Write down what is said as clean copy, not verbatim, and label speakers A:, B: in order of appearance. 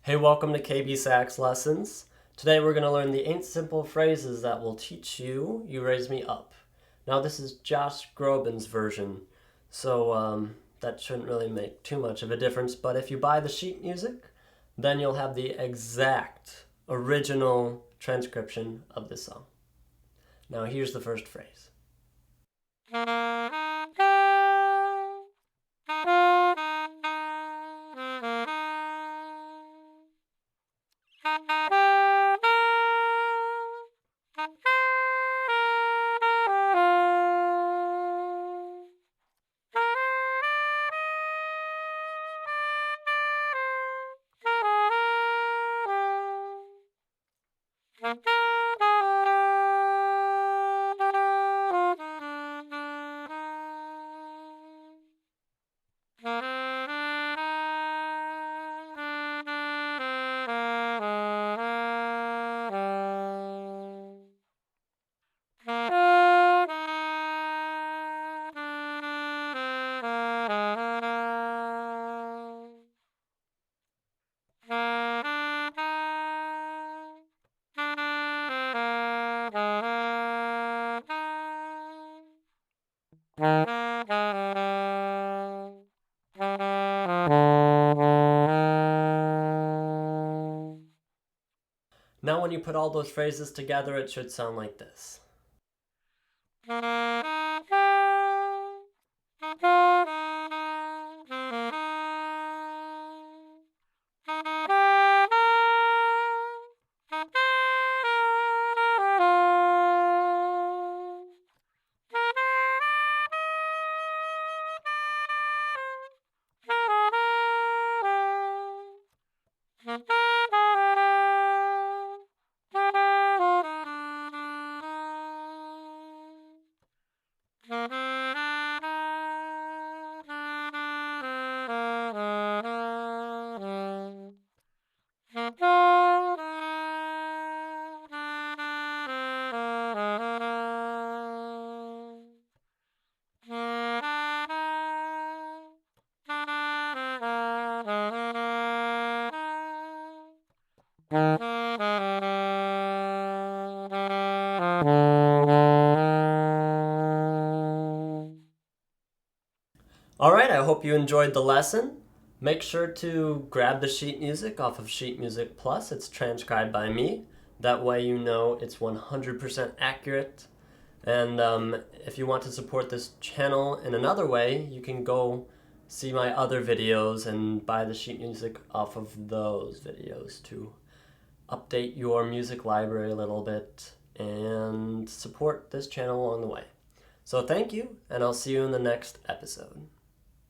A: Hey, welcome to KB Sax Lessons. Today we're going to learn the 8 simple phrases that will teach you You Raise Me Up. Now this is Josh Groban's version, so that shouldn't really make too much of a difference, but if you buy the sheet music, then you'll have the exact original transcription of this song. Now here's the first phrase. Now when you put all those phrases together, it should sound like this. Alright, I hope you enjoyed the lesson. Make sure to grab the sheet music off of Sheet Music Plus. It's transcribed by me. That way you know it's 100% accurate. And if you want to support this channel in another way, you can go see my other videos and buy the sheet music off of those videos to update your music library a little bit and support this channel along the way. So thank you, and I'll see you in the next episode.